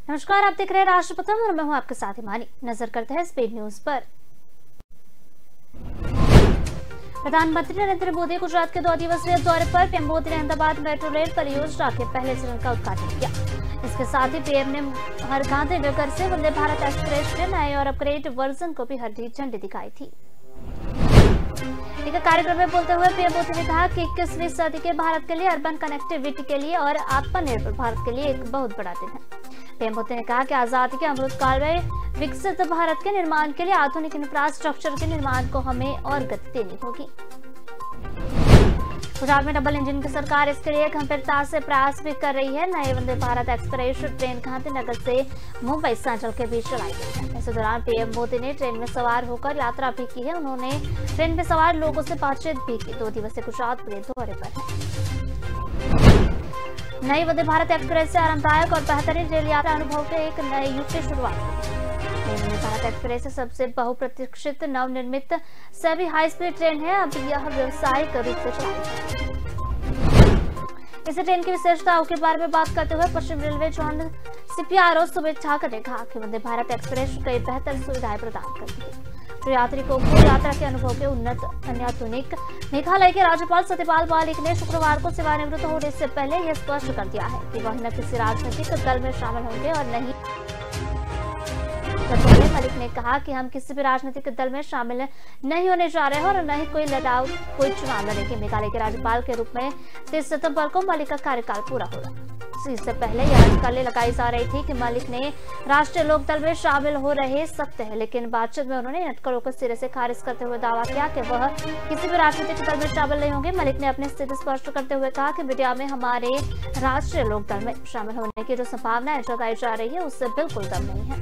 नमस्कार, आप देख रहे हैं राष्ट्र प्रथम और मैं हूं आपके साथ हिमानी। नजर करते हैं स्पीड न्यूज पर। प्रधानमंत्री नरेंद्र मोदी गुजरात के 2 दिवसीय दौरे पर। पीएम मोदी ने अहमदाबाद मेट्रो रेल परियोजना के पहले चरण का उद्घाटन किया। इसके साथ ही पीएम ने हर गांधीनगर से वंदे भारत एक्सप्रेस के नए और अपग्रेड वर्जन को भी हरी झंडी दिखाई थी। एक कार्यक्रम में बोलते हुए पीएम मोदी ने कहा कि 21वीं सदी के भारत के लिए अर्बन कनेक्टिविटी के लिए और आत्मनिर्भर भारत के लिए एक बहुत बड़ा दिन है। पीएम मोदी ने कहा कि आजादी के अमृत काल में विकसित भारत के निर्माण के लिए आधुनिक इंफ्रास्ट्रक्चर के निर्माण को हमें और गति देनी होगी। गुजरात में डबल इंजन की सरकार इसके लिए गंभीरता से प्रयास भी कर रही है। नए वंदे भारत एक्सप्रेस ट्रेन गांधीनगर से मुंबई सेंट्रल के बीच चलाई गई है। इस दौरान पीएम मोदी ने ट्रेन में सवार होकर यात्रा भी की है। उन्होंने ट्रेन में सवार लोगों से बातचीत भी की। 2 दिवसीय गुजरात के दौरे पर है। नई वंदे भारत एक्सप्रेस से आरामदायक और बेहतरीन रेल यात्रा अनुभव के एक नए युग की शुरुआत हुई। वंदे भारत एक्सप्रेस से सबसे बहुप्रतीक्षित नवनिर्मित सभी हाई स्पीड ट्रेन है। अब यह व्यावसायिक रूप से चलाई। इस ट्रेन की विशेषताओं के बारे में बात करते हुए पश्चिम railway zone CPRO Sumit Thakar ने कहा कि वंदे भारत एक्सप्रेस कई बेहतर सुविधाएं प्रदान करती है जो यात्रिकों को यात्रा के अनुभव के उन्नत अत्याधुनिक। मेघालय के राज्यपाल सत्यपाल मलिक ने शुक्रवार को सेवानिवृत्त होने से पहले यह स्पष्ट कर दिया है कि वह न किसी राजनीतिक दल में शामिल होंगे और नहीं। मलिक ने कहा कि हम किसी भी राजनीतिक दल में शामिल नहीं होने जा रहे हैं और न ही कोई चुनाव लड़ेंगे। मेघालय के राज्यपाल के रूप में 30 सितंबर को मलिक का कार्यकाल पूरा होगा। इससे पहले यह अटकलें लगाई जा रही थी कि मलिक ने राष्ट्रीय लोकदल में शामिल हो रहे सकते हैं, लेकिन बातचीत में उन्होंने अटकलों को सिरे से खारिज करते हुए दावा किया कि वह किसी भी राजनीतिक दल में शामिल नहीं होंगे। मलिक ने अपनी स्थिति स्पष्ट करते हुए कहा कि मीडिया में हमारे राष्ट्रीय लोकदल में शामिल होने की जो संभावनाएं जताई जा रही है उससे बिल्कुल दम नहीं है।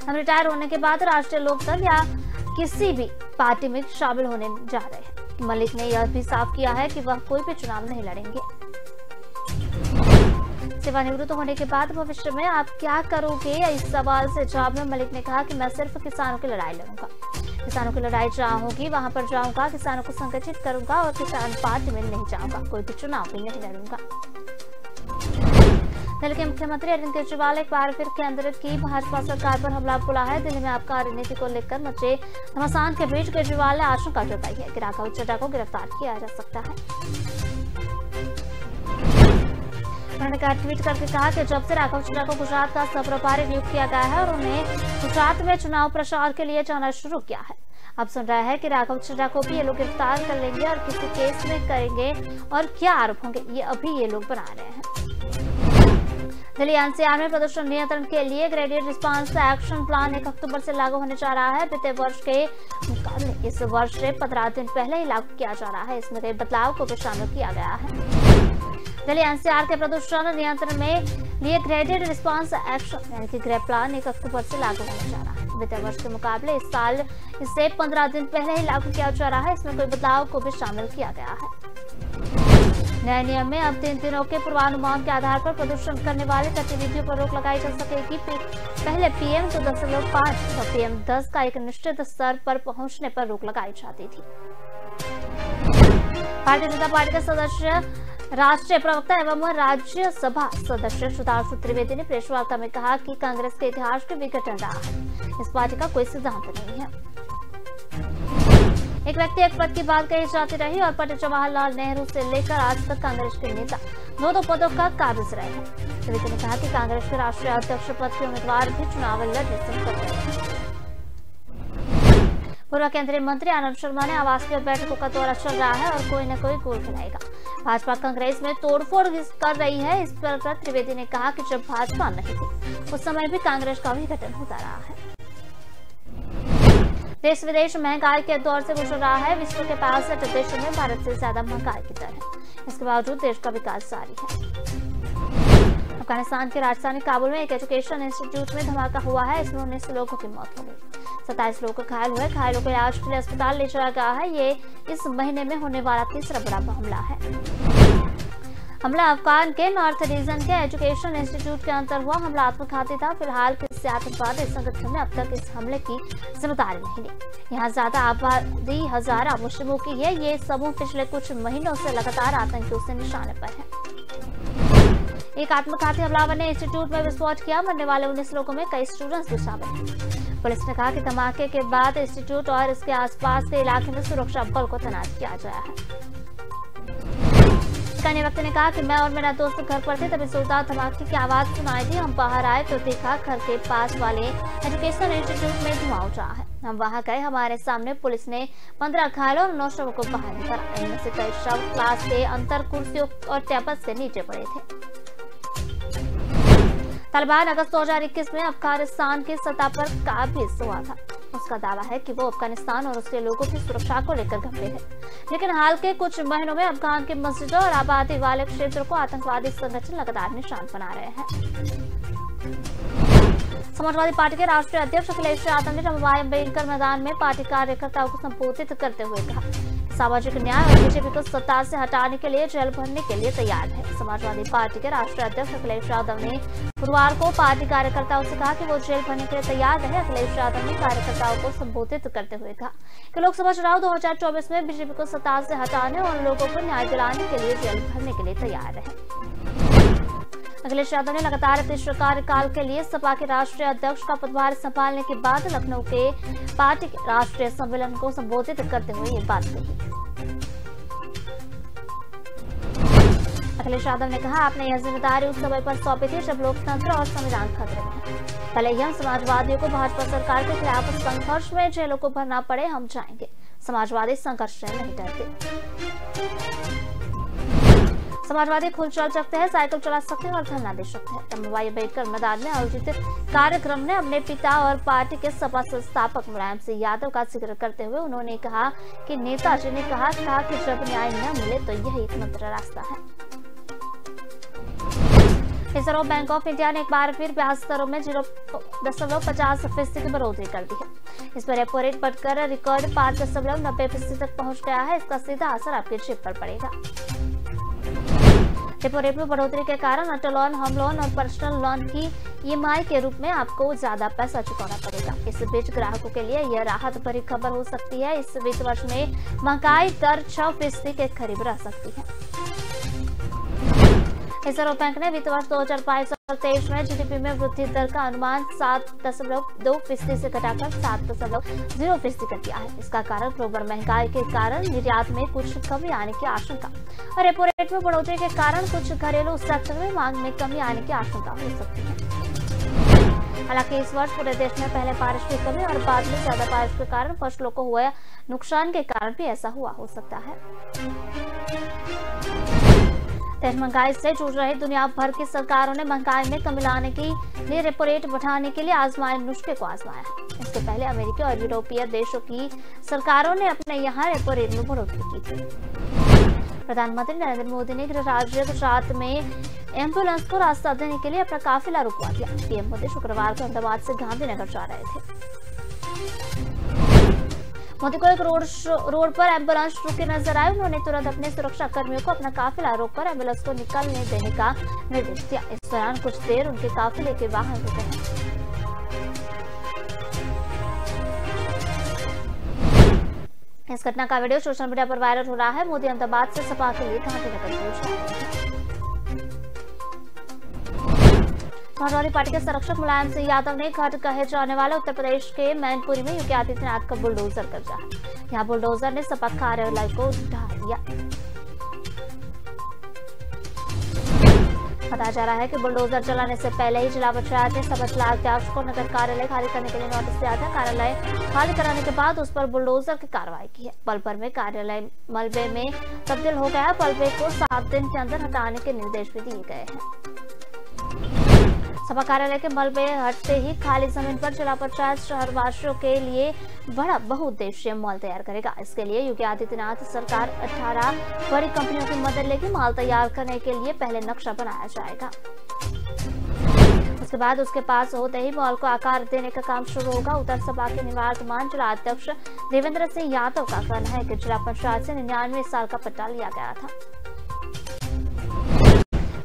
हम रिटायर होने के बाद राष्ट्रीय लोकदल या किसी भी पार्टी में शामिल होने जा रहे हैं। मलिक ने यह भी साफ किया है कि वह कोई भी चुनाव नहीं लड़ेंगे। सेवानिवृत्त होने के बाद भविष्य में आप क्या करोगे, इस सवाल से जवाब में मलिक ने कहा कि मैं सिर्फ किसानों की लड़ाई लड़ूंगा। किसानों की लड़ाई जहां होगी वहां पर जाऊंगा, किसानों को संगठित करूंगा और किसान पार्टी में नहीं जाऊंगा, कोई भी चुनाव भी नहीं लड़ूंगा। दिल्ली के मुख्यमंत्री अरविंद केजरीवाल एक बार फिर केंद्र की भाजपा सरकार पर हमला बोला है। दिल्ली में आबकारी नीति को लेकर मचे घमासान के बीच केजरीवाल ने आशंका जताई है कि राघव चड्ढा को गिरफ्तार किया जा सकता है। उन्होंने ट्वीट करके कहा कि जब से राघव चड्ढा को गुजरात का सह प्रभारी नियुक्त किया गया है और उन्हें गुजरात में चुनाव प्रचार के लिए जाना शुरू किया है। अब सुन रहा है कि राघव चड्ढा को भी ये लोग गिरफ्तार कर लेंगे और किसी केस में करेंगे और क्या आरोप होंगे ये अभी ये लोग बना रहे हैं। दिल्ली एनसीआर में प्रदूषण नियंत्रण के लिए ग्रेडेड रिस्पांस एक्शन प्लान 1 अक्टूबर से लागू होने जा रहा है। बीते वर्ष के मुकाबले इस वर्ष से 15 दिन पहले ही लागू किया जा रहा है। इसमें कई बदलाव को भी शामिल किया गया है। दिल्ली एनसीआर के प्रदूषण नियंत्रण में लिए ग्रेडेड रिस्पांस एक्शन यानी कि ग्रेड प्लान 1 अक्टूबर से लागू होने जा रहा है। बीते वर्ष के मुकाबले इस साल इसे 15 दिन पहले ही लागू किया जा रहा है। इसमें कोई बदलाव को भी शामिल किया गया है। नए नियम में अब 3 दिनों के पूर्वानुमान के आधार पर प्रदूषण करने वाली गतिविधियों पर रोक लगाई जा सकेगी। पहले PM 2.5 और PM 10 का एक निश्चित स्तर पर पहुंचने पर रोक लगाई जाती थी। भारतीय जनता पार्टी के सदस्य राष्ट्रीय प्रवक्ता एवं राज्यसभा सदस्य सुधांशु त्रिवेदी ने प्रेस वार्ता में कहा कि कांग्रेस के इतिहास के विघटन रहा है। इस पार्टी का कोई सिद्धांत नहीं है। एक व्यक्ति एक पद की बात कही जाती रही और पंडित जवाहरलाल नेहरू से लेकर आज तक कांग्रेस के नेता 2 पदों का काबिज रहे हैं। त्रिवेदी ने कहा कि कांग्रेस के राष्ट्रीय अध्यक्ष पद के उम्मीदवार भी चुनाव लड़ने से कर रहे हैं। पूर्व केंद्रीय मंत्री आनंद शर्मा ने आवासीय बैठकों का दौरा चल रहा है और कोई न कोई गोल खिलाएगा। भाजपा कांग्रेस में तोड़फोड़ कर रही है। इस पर त्रिवेदी ने कहा कि जब भाजपा नहीं थी उस समय भी कांग्रेस का विघटन होता रहा है। देश विदेश महंगाई के दौर से गुजर रहा है। विश्व के 65 देशों में भारत से ज्यादा महंगाई की दर है। इसके बावजूद देश का विकास जारी है। अफगानिस्तान की राजधानी काबुल में एक एजुकेशन इंस्टीट्यूट में धमाका हुआ है। इसमें 19 लोगों की मौत हो गई, 27 लोग घायल हुए। घायलों को इलाज के लिए अस्पताल ले जाया गया है। ये इस महीने में होने वाला तीसरा बड़ा हमला है। हमला अफगान के नॉर्थ रीजन के एजुकेशन इंस्टीट्यूट के अंदर हुआ। हमला आत्मघाती था। फिलहाल किसी आतंकवादी संगठन ने अब तक इस हमले की जिम्मेदारी नहीं ली। यहाँ ज्यादा आबादी हजारा मुस्लिमों की है। ये समूह पिछले कुछ महीनों से लगातार आतंकियों से निशाने पर है। एक आत्मघाती हमलावर ने इंस्टीट्यूट में विस्फोट किया। मरने वाले 19 लोगों में कई स्टूडेंट्स भी शामिल हैं। पुलिस ने कहा कि धमाके के बाद इंस्टीट्यूट और इसके आसपास के इलाके में सुरक्षा बल को तैनात किया गया है। अन्य व्यक्ति ने कहा कि मैं और मेरा दोस्त घर पर थे, तभी जोरदार धमाके की आवाज सुनाई दी। हम बाहर आए तो देखा घर के पास वाले एजुकेशनल इंस्टीट्यूट में धुआं उठ रहा है। हम वहां गए, हमारे सामने पुलिस ने 15 घायलों और 9 शवों को बाहर निकाला। इनमें से कई शव क्लास के अंदर कुर्सियों और टेबल्स के नीचे पड़े थे। तालिबान अगस्त 2021 में अफगानिस्तान की सतह पर काबिज हुआ था। उसका दावा है कि वो अफगानिस्तान और उसके लोगों की सुरक्षा को लेकर गंभीर है, लेकिन हाल के कुछ महीनों में अफगान के मस्जिदों और आबादी वाले क्षेत्रों को आतंकवादी संगठन लगातार निशान बना रहे हैं। समाजवादी पार्टी के राष्ट्रीय अध्यक्ष अखिलेश यादव ने रविवार अम्बेडकर मैदान में पार्टी कार्यकर्ताओं को संबोधित करते हुए कहा, सामाजिक न्याय और बीजेपी को सत्ता से हटाने के लिए जेल भरने के लिए तैयार है। समाजवादी पार्टी के राष्ट्रीय अध्यक्ष अखिलेश यादव ने गुरुवार को पार्टी कार्यकर्ताओं से कहा कि वो जेल भरने के लिए तैयार है। अखिलेश यादव ने कार्यकर्ताओं को संबोधित करते हुए कहा कि लोकसभा चुनाव 2024 में बीजेपी को सत्ता से हटाने और लोगों को न्याय दिलाने के लिए जेल भरने के लिए तैयार है। अखिलेश यादव ने लगातार तीसरे कार्यकाल के लिए सपा के राष्ट्रीय अध्यक्ष का पदभार संभालने के बाद लखनऊ के पार्टी के राष्ट्रीय सम्मेलन को संबोधित करते हुए ये बात कही। अखिलेश यादव ने कहा, आपने यह जिम्मेदारी उस समय पर सौंपी थी जब लोकतंत्र और संविधान खतरे में है। भले ही हम समाजवादियों को भाजपा सरकार के खिलाफ संघर्ष में जेलों को भरना पड़े, हम जाएंगे। समाजवादी संघर्ष से नहीं डरते। समाजवादी खुद चल सकते हैं, साइकिल चला सकते हैं और धरना दे सकते हैं। रविवार अम्बेडकर मैदान में आयोजित कार्यक्रम में अपने पिता और पार्टी के सपा संस्थापक मुलायम सिंह यादव का जिक्र करते हुए उन्होंने कहा कि नेताजी ने कहा था कि जब न्याय न मिले तो यही एकमात्र रास्ता है। रिजर्व बैंक ऑफ इंडिया ने एक बार फिर ब्याज दरों में 0.50% की बढ़ोतरी कर दी है। इस पर रेपो रेट बढ़कर रिकॉर्ड 5.90% तक पहुंच गया है। इसका सीधा असर आपके जेब पर पड़ेगा। रेपो रेट में बढ़ोतरी के कारण ऑटो लोन, होम लोन और पर्सनल लोन की EMI के रूप में आपको ज्यादा पैसा चुकाना पड़ेगा। इस बीच ग्राहकों के लिए यह राहत भरी खबर हो सकती है। इस वित्त वर्ष में महंगाई दर 6% के करीब रह सकती है। रिजर्व बैंक ने वित्त वर्ष 2022-23 में जीडीपी में वृद्धि दर का अनुमान 7.2% से घटाकर 7.0% कर दिया है। इसका कारण ग्लोबल महंगाई के कारण निर्यात में कुछ कमी आने की आशंका और रेपो रेट में बढ़ोतरी के कारण कुछ घरेलू सेक्टर में मांग में कमी आने की आशंका हो सकती है। हालांकि इस वर्ष पूरे देश में पहले बारिश की कमी और बाद में ज्यादा बारिश के कारण फसलों को हुए नुकसान के कारण भी ऐसा हुआ हो सकता है। तेज महंगाई से जूझ रही दुनिया भर की सरकारों ने महंगाई में कमी लाने के लिए रेपो रेट बढ़ाने के लिए आजमाए नुस्खे को आजमाया है। इससे पहले अमेरिकी और यूरोपीय देशों की सरकारों ने अपने यहाँ रेपो रेट में बढ़ोतरी की थी। प्रधानमंत्री नरेंद्र मोदी ने गृह राज्य गुजरात में एम्बुलेंस को रास्ता देने के लिए अपना काफिला रुकवा दिया। पीएम मोदी शुक्रवार को अहमदाबाद से गांधीनगर जा रहे थे। मोदी को एक रोड पर एम्बुलेंस रुके नजर आए। उन्होंने तुरंत अपने सुरक्षा कर्मियों को अपना काफिला रोककर एम्बुलेंस को निकलने देने का निर्देश दिया। इस दौरान कुछ देर उनके काफिले के वाहन रुके। इस घटना का वीडियो सोशल मीडिया पर वायरल हो रहा है। मोदी अहमदाबाद से सपा के लिए गांधीनगर पहुंच रहे हैं। समाजवादी पार्टी के संरक्षक मुलायम सिंह यादव ने घाट कहे जाने वाले उत्तर प्रदेश के मैनपुरी में योगी आदित्यनाथ का बुलडोजर कब्जा है। यहाँ बुलडोजर ने सपा कार्यालय को ढा दिया। बताया जा रहा है कि बुलडोजर चलाने से पहले ही जिला पंचायत ने सपा जिलाध्यक्ष को नगर कार्यालय खाली करने के लिए नोटिस दिया था। कार्यालय खाली कराने के बाद उस पर बुलडोजर की कार्रवाई की है। पल भर में कार्यालय मलबे में तब्दील हो गया। मलबे को 7 दिन के अंदर हटाने के निर्देश भी दिए गए हैं। सपा कार्यालय के मलबे हटते ही खाली जमीन पर जिला पंचायत शहरवासियों के लिए बड़ा बहुउद्देशीय मॉल तैयार करेगा। इसके लिए योगी आदित्यनाथ सरकार 18 बड़ी कंपनियों की मदद लेगी। मॉल तैयार करने के लिए पहले नक्शा बनाया जाएगा। उसके बाद उसके पास होते ही मॉल को आकार देने का काम शुरू होगा। उधर सपा के निवर्तमान जिला अध्यक्ष देवेंद्र सिंह यादव का कहना है कि जिला पंचायत से 99 साल का पट्टा लिया गया था।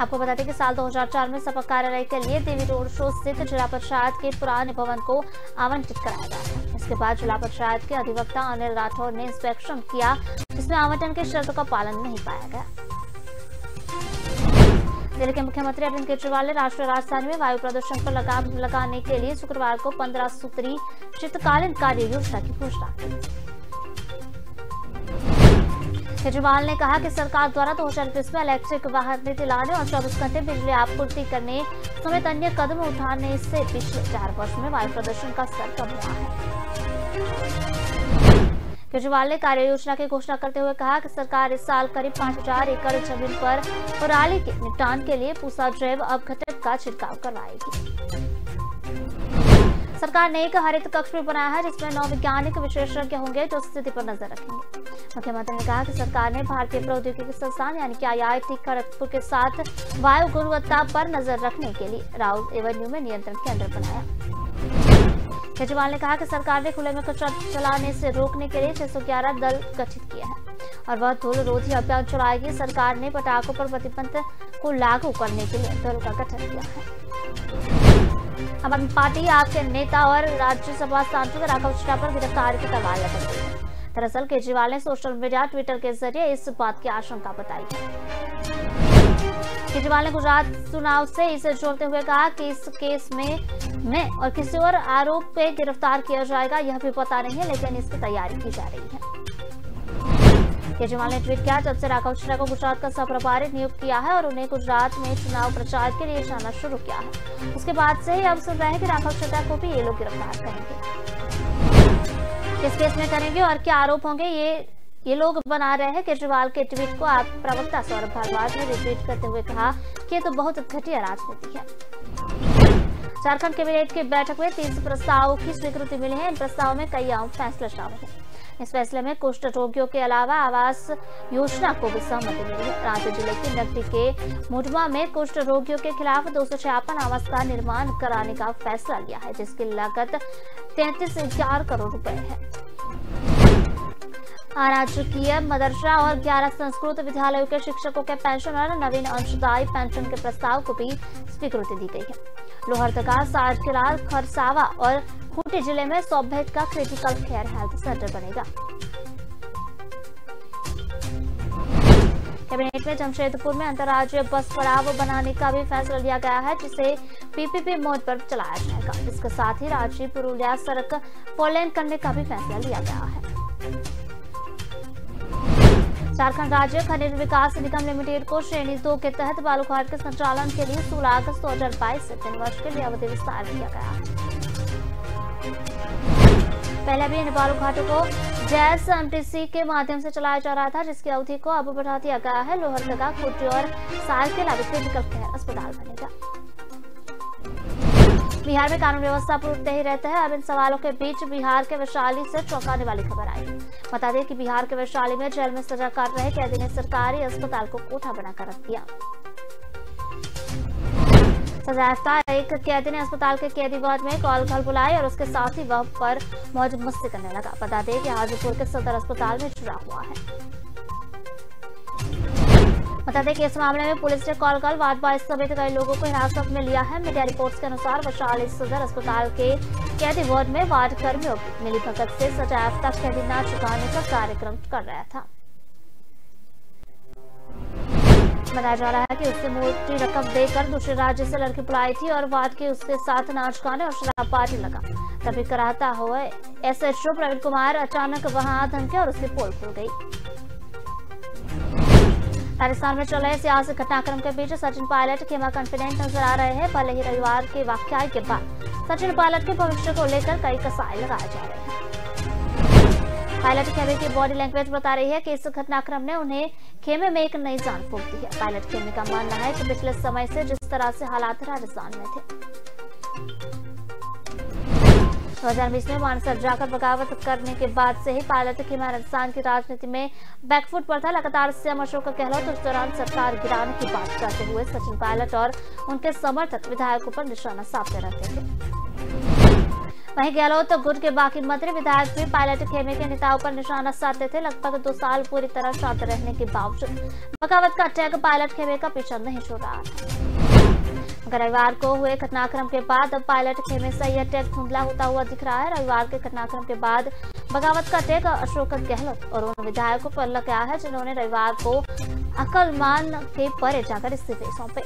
आपको बता दें कि साल 2004 में सपा कार्यालय के लिए देवी रोड शो स्थित जिला पंचायत के पुराने भवन को आवंटित कराया गया था। इसके बाद जिला पंचायत के अधिवक्ता अनिल राठौर ने इंस्पेक्शन किया, जिसमें आवंटन की शर्तों का पालन नहीं पाया गया। दिल्ली के मुख्यमंत्री अरविंद केजरीवाल ने राष्ट्रीय राजधानी में वायु प्रदूषण पर लगाम लगाने के लिए शुक्रवार को 15 सूत्री शीतकालीन कार्य योजना की घोषणा की। केजरीवाल ने कहा कि सरकार द्वारा 2020 में इलेक्ट्रिक वाहन नीति लाने और 24 घंटे बिजली आपूर्ति करने समेत अन्य कदम उठाने से पिछले 4 वर्ष में वायु प्रदूषण का स्तर कम हुआ है। केजरीवाल ने कार्य योजना की घोषणा करते हुए कहा कि सरकार इस साल करीब 5000 एकड़ जमीन पर पराली के निपटान के लिए पूसा जैव अपघटक का छिड़काव करवाएगी। सरकार ने एक हरित कक्ष भी बनाया है जिसमें 9 वैज्ञानिक विशेषज्ञ होंगे जो स्थिति पर नजर रखेंगे। मुख्यमंत्री ने कहा कि सरकार ने भारतीय प्रौद्योगिकी संस्थान यानी कि IIT खड़गपुर के साथ वायु गुणवत्ता पर नजर रखने के लिए राउल एवेन्यू में नियंत्रण केंद्र बनाया। केजरीवाल ने कहा कि सरकार ने खुले में कचरा चलाने से रोकने के लिए 611 दल गठित किया है और वह धूल रोधी अभियान चलाएगी। सरकार ने पटाखों पर प्रतिबंध को लागू करने के लिए दल का गठन किया है। आम आदमी पार्टी आप के नेता और राज्यसभा सांसद राघव चड्ढा पर गिरफ्तारी की तलवार लटक गई है। दरअसल केजरीवाल ने सोशल मीडिया ट्विटर के जरिए इस बात की आशंका बताई है। केजरीवाल ने गुजरात चुनाव से इसे जोड़ते हुए कहा कि इस केस में मैं और किसी और आरोप पे गिरफ्तार किया जाएगा यह भी पता नहीं है, लेकिन इसकी तैयारी की जा रही है। केजरीवाल ने ट्वीट किया, जब से राघव चड्ढा को गुजरात का सह प्रभारी नियुक्त किया है और उन्हें गुजरात में चुनाव प्रचार के लिए जाना शुरू किया है, उसके बाद से ही अब सुन रहे हैं कि राघव चड्ढा को भी ये लोग गिरफ्तार करेंगे। किस केस में करेंगे और क्या आरोप होंगे ये लोग बना रहे हैं। केजरीवाल के ट्वीट को आप प्रवक्ता सौरभ भारद्वाज ने रिट्वीट करते हुए कहा कि ये तो बहुत घटिया राजनीति है। झारखंड कैबिनेट की बैठक में 3 प्रस्तावों की स्वीकृति मिली है। इन प्रस्तावों में कई अहम फैसले शामिल हैं। इस फैसले में कुष्ठ रोगियों के अलावा आवास योजना को भी सहमति मिली है। रांची जिले की नगरी के मुडवा में कुष्ठ रोगियों के खिलाफ 256 आवास का निर्माण कराने का फैसला लिया है, जिसकी लागत 33,000 करोड़ रुपए है। अराजकीय मदरसा और 11 संस्कृत विद्यालयों के शिक्षकों के पेंशन और नवीन अंशदायी पेंशन के प्रस्ताव को भी स्वीकृति दी गई है। लोहरदगा, सारकेलाल, खरसावा और खूंटी जिले में 100 बेड का क्रिटिकल केयर हेल्थ सेंटर बनेगा। कैबिनेट में जमशेदपुर में अंतर्राज्यीय बस पड़ाव बनाने का भी फैसला लिया गया है, जिसे PPP मोड पर चलाया जाएगा। इसके साथ ही रांची पुरुलिया सड़क 4 लेन करने का भी फैसला लिया गया है। झारखंड राज्य खनिज विकास निगम लिमिटेड को श्रेणी 2 के तहत बालूघाट के संचालन के लिए 16 अगस्त 2022 से 3 वर्ष के लिए अवधि विस्तार किया गया है। पहले भी इन बालूघाटों को जैस MTC के माध्यम से चलाया जा रहा था, जिसकी अवधि को अब बढ़ा दिया गया है। लोहरदगा, खूंटी और सारकेला क्रिटिकल केयर अस्पताल बनेगा। बिहार में कानून व्यवस्था टूटते ही रहते हैं। अब इन सवालों के बीच बिहार के वैशाली से चौंकाने वाली खबर आई। बता दें कि बिहार के वैशाली में जेल में सजा काट रहे कैदी ने सरकारी अस्पताल को कोठा बनाकर रख दिया। सजायाफ्ता एक कैदी ने अस्पताल के कैदी वार्ड में कॉल बुलाई और उसके साथ ही वह पर मौज मस्ती करने लगा। बता दें कि हाजीपुर के सदर अस्पताल में जुड़ा हुआ है। बता दें कि इस मामले में पुलिस ने कॉल वार्ड बॉय समेत कई लोगों को हिरासत में लिया है। मीडिया रिपोर्ट्स के अनुसार वैशाली सदर अस्पताल के कैदी वार्ड में वार्ड कर्मियों की मिलीभगत से सजायाफ्ता कैदी ना चुकाने का कार्यक्रम कर रहा था। बताया जा रहा है कि उससे मोटी रकम देकर दूसरे राज्य से लड़की बुलाई थी और वार्ड के उसके साथ नाच गाने और शराब पार्टी लगा। तभी कराता हुआ SHO प्रवीण कुमार अचानक वहां धमके और उसकी पोल खुल गई। राजस्थान में चल रहे सियासी घटनाक्रम के बीच सचिन पायलट खेमा कॉन्फिडेंट नजर आ रहे हैं। भले ही रविवार के वाकये के बाद सचिन पायलट के भविष्य को लेकर कई कसाई लगाए जा रहे हैं। पायलट खेमे की बॉडी लैंग्वेज बता रही है कि इस घटनाक्रम ने उन्हें खेमे में एक नई जान फूंक दी है। पायलट खेमे का मानना है कि पिछले समय से जिस तरह से हालात राजस्थान में थे, 2020 में मानसर जाकर बगावत करने के बाद से ही पायलट खेमा राजस्थान की राजनीति में बैकफुट पर था। लगातार सीएम अशोक गहलोत उस दौरान सरकार गिराने की बात करते हुए सचिन पायलट और उनके समर्थक विधायकों पर निशाना साधते रहते थे। वहीं गहलोत गुट के बाकी मंत्री विधायक भी पायलट खेमे के नेताओं पर निशाना साधते थे। लगभग 2 साल पूरी तरह शांत रहने के बावजूद बगावत का अटैक पायलट खेमे का पीछा नहीं छोड़ रहा था। रविवार को हुए घटनाक्रम के बाद अब पायलट खेमे से यह अटैक धुंधला होता हुआ दिख रहा है। रविवार के घटनाक्रम के बाद बगावत का अटैक अशोक गहलोत और उन विधायकों पर लग गया है जिन्होंने रविवार को अकलमान के परे जाकर इस्तीफे सौंपे।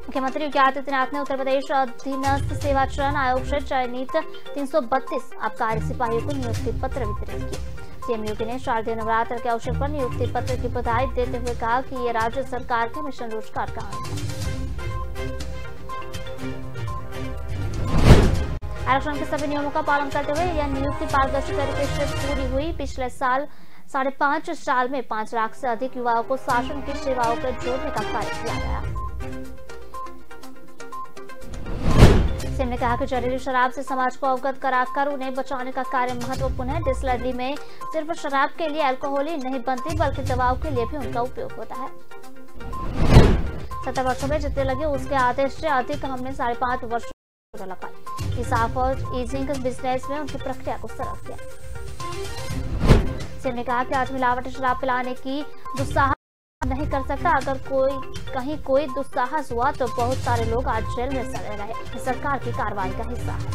मुख्यमंत्री योगी आदित्यनाथ ने उत्तर प्रदेश अधीनस्थ सेवा चयन आयोग से चयनित 332 आबकारी सिपाहियों को नियुक्ति पत्र वितरित किए। सीएम योगी ने शारदीय नवरात्र के अवसर पर नियुक्ति पत्र की बधाई देते हुए कहा कि ये राज्य सरकार के मिशन रोजगार का अंग है। आरक्षण के सभी नियमों का पालन करते हुए यह नियुक्ति पारदर्शी तरीके से पूरी हुई। पिछले साल 5.5 साल में 5 लाख से अधिक युवाओं को शासन की सेवाओं को जोड़ने का कार्य किया गया। सीएम ने कहा कि जहरीली शराब से समाज को अवगत कराकर उन्हें बचाने का कार्य महत्वपूर्ण है। डिस्टिलरी में सिर्फ शराब के लिए अल्कोहल ही नहीं बनती बल्कि दवाओं के लिए भी उनका उपयोग होता है। 70 वर्षों में जितने लगे उसके आधे से अधिक हमने 5.5 वर्ष लगाई। इस ईजिंग बिजनेस में उनकी प्रक्रिया को सरल किया। सीएम ने कहा कि आज मिलावटी शराब पिलाने की दुस्साहस नहीं कर सकता। अगर कोई दुस्साहस हुआ तो बहुत सारे लोग आज जेल में सड़े रहे। सरकार की कार्रवाई का हिस्सा है।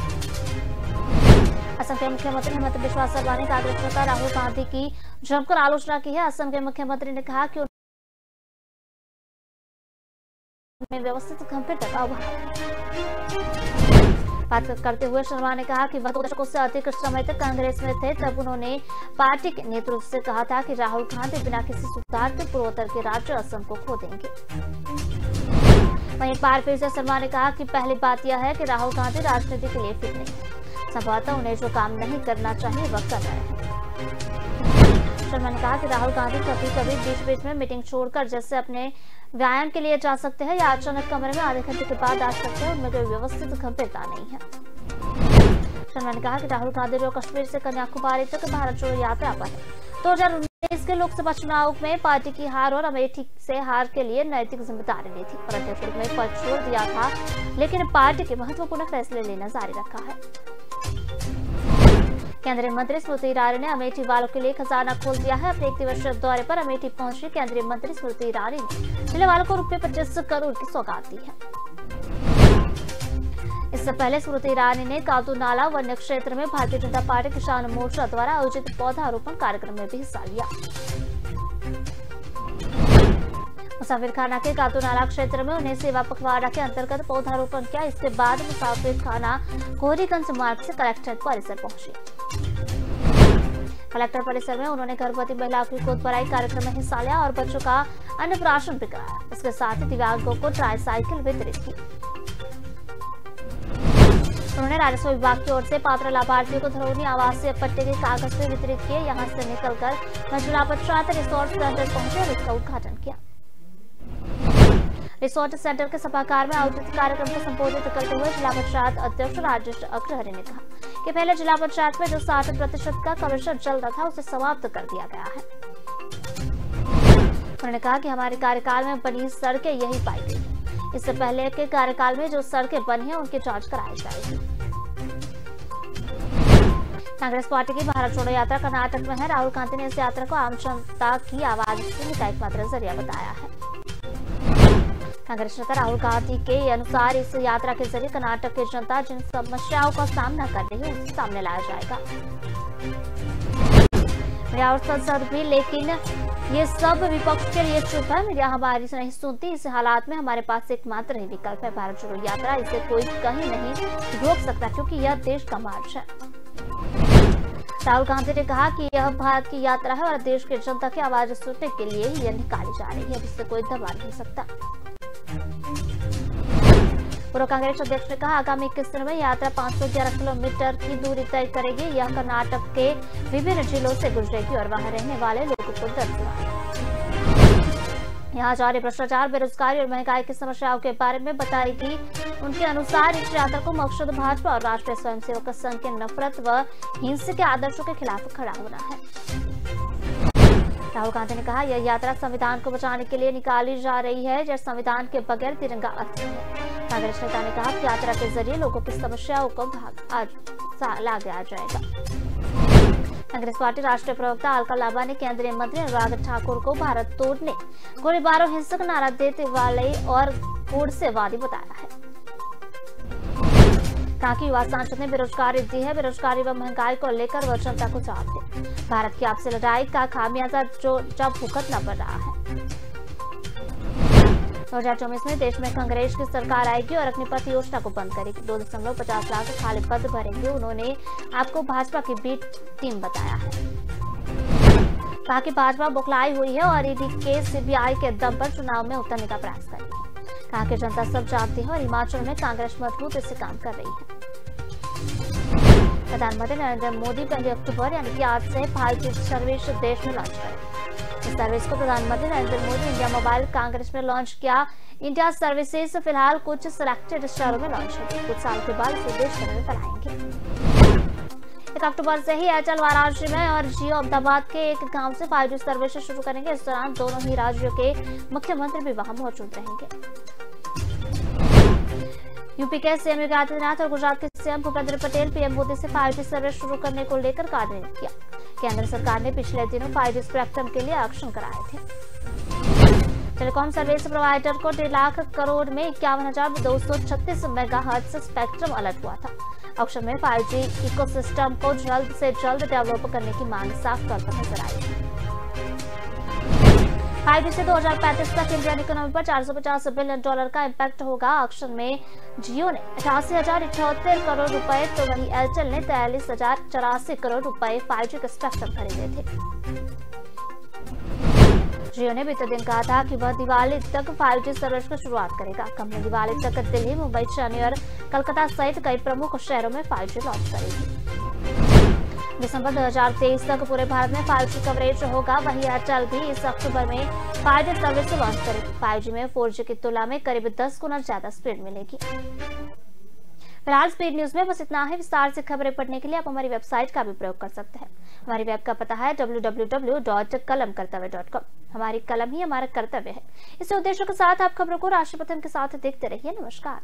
असम के मुख्यमंत्री हेमंत बिस्वा शर्मा ने कांग्रेस नेता राहुल गांधी की जमकर आलोचना की है। असम के मुख्यमंत्री ने कहा कि उनमें व्यवस्थित गंभीरता का अभाव है। बात करते हुए शर्मा ने कहा कि वह 2 दशकों से अधिक समय तक कांग्रेस में थे। तब उन्होंने पार्टी के नेतृत्व से कहा था कि राहुल गांधी बिना किसी सुधार के पूर्वोत्तर के राज्य असम को खो देंगे। वहीं एक बार फिर से शर्मा ने कहा कि पहली बात यह है कि राहुल गांधी राजनीति के लिए फिट नहीं है। संभवतः उन्हें जो काम नहीं करना चाहिए वह कर रहे हैं। शर्मा ने कहा कि राहुल गांधी कभी-कभी बीच-बीच में मीटिंग छोड़कर जैसे अपने व्यायाम के लिए जा सकते हैं या अचानक कमरे में आधे घंटे के बाद आ सकते हैं। उनमें कोई व्यवस्थित गंभीरता नहीं है। शर्मा ने कहा कि राहुल गांधी जो कश्मीर से कन्याकुमारी तक भारत जोड़ो यात्रा पर है। 2019 के लोकसभा चुनाव में पार्टी की हार और अमेठी से हार के लिए नैतिक जिम्मेदारी ली थी। प्रत्यक्ष रूप में पद छोड़ दिया था लेकिन पार्टी के महत्वपूर्ण फैसले लेना जारी रखा है। केंद्रीय मंत्री स्मृति ईरानी ने अमेठी वालों के लिए खजाना खोल दिया है। अपने 1 दिवसीय दौरे पर अमेठी पहुंची केंद्रीय मंत्री स्मृति ईरानी ने जिले वालों को ₹25 करोड़ की सौगात दी है। इससे पहले स्मृति ईरानी ने कादू नाला वन्य क्षेत्र में भारतीय जनता पार्टी किसान मोर्चा द्वारा आयोजित पौधारोपण कार्यक्रम में भी हिस्सा लिया। मुसाफिर खाना के कादू नाला क्षेत्र में उन्हें सेवा पखवाड़ा के अंतर्गत पौधारोपण किया। इसके बाद मुसाफिर खाना कोहरीगंज मार्ग से कलेक्ट्रेट परिसर पहुंचे। कलेक्टर परिसर में उन्होंने गर्भवती महिलाओं की गोद भराई कार्यक्रम में हिस्सा लिया और बच्चों का अन्नप्राशन भी कराया। इसके साथ ही दिव्यांगों को ट्राईसाइकिल वितरित की। उन्होंने राजस्व विभाग की ओर से पात्र लाभार्थियों को धरोनी आवासीय पट्टे के कागज भी वितरित किए। यहां से निकलकर मैं जिला पंचायत रिसोर्ट सेंटर पहुंचे और इसका उद्घाटन किया। रिसोर्ट सेंटर के सभागार में आयोजित कार्यक्रम को संबोधित करते हुए जिला पंचायत अध्यक्ष राजेश अग्रहरि ने कहा कि पहले जिला पंचायत में जो 60% का कमीशन चलता था उसे समाप्त कर दिया गया है। उन्होंने कहा कि हमारे कार्यकाल में बनी सड़कें यही पाई गई। इससे पहले के कार्यकाल में जो सड़कें बनी हैं उनकी जांच कराई जाएगी। कांग्रेस पार्टी की भारत जोड़ो यात्रा कर्नाटक में है। राहुल गांधी ने इस यात्रा को आम जनता की आवाज सुनने का एकमात्र जरिया बताया है। कांग्रेस नेता राहुल गांधी के अनुसार इस यात्रा के जरिए कर्नाटक की जनता जिन समस्याओं का सामना कर रही है उसे सामने लाया जाएगा। मीडिया और संसद भी, लेकिन ये सब विपक्ष के लिए चुप है। मीडिया हमारी नहीं सुनती। इस हालात में हमारे पास एकमात्र ही विकल्प है भारत जोड़ो यात्रा। इसे कोई कहीं नहीं रोक सकता क्योंकि यह देश का मार्च है। राहुल गांधी ने कहा कि यह भारत की यात्रा है और देश की जनता की आवाज सुनने के लिए ही यह निकाली जा रही है, जिससे कोई दबा नहीं सकता। पूर्व कांग्रेस अध्यक्ष ने कहा आगामी 21 दिनों में यात्रा 511 किलोमीटर की दूरी तय करेगी। यह कर्नाटक के विभिन्न जिलों से गुजरेगी और वहां रहने वाले लोगों को दर्शाएगी। यहाँ जारी भ्रष्टाचार, बेरोजगारी और महंगाई की समस्याओं के बारे में बताएगी। उनके अनुसार इस यात्रा को मकसद भाजपा और राष्ट्रीय स्वयंसेवक संघ के नफरत व हिंसा के आदर्शों के खिलाफ खड़ा होना है। राहुल गांधी ने कहा यह यात्रा संविधान को बचाने के लिए निकाली जा रही है। जब संविधान के बगैर तिरंगा अर्थहीन है। कांग्रेस नेता ने कहा कि यात्रा के जरिए लोगों की समस्याओं को आगे आ जाएगा। कांग्रेस पार्टी राष्ट्रीय प्रवक्ता अलका लांबा ने केंद्रीय मंत्री अनुराग ठाकुर को भारत तोड़ने, गोलीबार और हिंसक नारा देने वाले और गूढ़ से वादी बताया है। कहा कि युवा सांसद ने बेरोजगारी दी है, बेरोजगारी व महंगाई को लेकर वह जनता को जवाब दे। भारत की आपसे लड़ाई का खामियाजा जो जब भुगतना पड़ रहा है। 2024 में देश में कांग्रेस की सरकार आएगी और अग्निपथ योजना को बंद करेगी। 2.50 लाख खाली पद भरेंगे। उन्होंने आपको भाजपा की बी टीम बताया है। कहा कि भाजपा बौखलाई हुई है और ईडी के सीबीआई के दम पर चुनाव में उतरने का प्रयास करेगी। कहा कि जनता सब जानती है और हिमाचल में कांग्रेस मजबूती से काम कर रही है। प्रधानमंत्री नरेंद्र मोदी 1 अक्टूबर यानी कि आज से 5G सर्विस देश में लॉन्च करेंगे। इस सर्विस को प्रधानमंत्री नरेंद्र मोदी इंडिया मोबाइल कांग्रेस में लॉन्च किया। इंडिया सर्विसेज फिलहाल कुछ सिलेक्टेड शहरों में लॉन्च होगी। कुछ साल के बाद इसे देश भर में फैलाएंगे। 1 अक्टूबर से ही एयरटेल वाराणसी में और जियो अहमदाबाद के एक गांव से 5G सर्विस शुरू करेंगे। इस दौरान दोनों ही राज्यों के मुख्यमंत्री भी वहां मौजूद रहेंगे। यूपी के सीएम योगी आदित्यनाथ और गुजरात के सीएम भूपेंद्र पटेल पीएम मोदी से 5G सर्विस शुरू करने को लेकर कोऑर्डिनेट किया। केंद्र सरकार ने पिछले दिनों 5G स्पेक्ट्रम के लिए ऑक्शन कराए थे। टेलीकॉम सर्विस प्रोवाइडर को 1.5 लाख करोड़ में 51,236 मेगाहर्ट्ज स्पेक्ट्रम अलर्ट हुआ था। ऑक्शन में 5G इकोसिस्टम को जल्द से जल्द डेवलप करने की मांग साफ तौर पर नजर आई। 5G से 2035 तक इंडियन इकोनॉमी पर $450 बिलियन का इम्पैक्ट होगा। ऑक्शन में जियो ने 88,078 करोड़ रुपए तो वहीं एयरटेल ने 43,084 करोड़ रुपए 5G का स्पेक्ट्रम खरीदे थे। जियो ने बीते दिन कहा था कि वह दिवाली तक 5G सर्विस की शुरुआत करेगा। कंपनी दिवाली तक दिल्ली, मुंबई, चेन्नई और कलकत्ता सहित कई प्रमुख शहरों में 5G लॉन्च करेगी। दिसंबर 2023 तक पूरे भारत में 5G कवरेज होगा। वहीं एयरटेल भी इस अक्टूबर में 5G सर्विस लॉन्च करेगी। 5G में 4G की तुलना में करीब 10 गुना ज्यादा स्पीड मिलेगी। फिलहाल स्पीड न्यूज में बस इतना ही। विस्तार से खबरें पढ़ने के लिए आप हमारी वेबसाइट का भी प्रयोग कर सकते हैं। हमारी वेब का पता है www.kalamkartavya.com। हमारी कलम ही हमारा कर्तव्य है। इस उद्देश्य के साथ आप खबरों को राष्ट्रपति के साथ देखते रहिए। नमस्कार।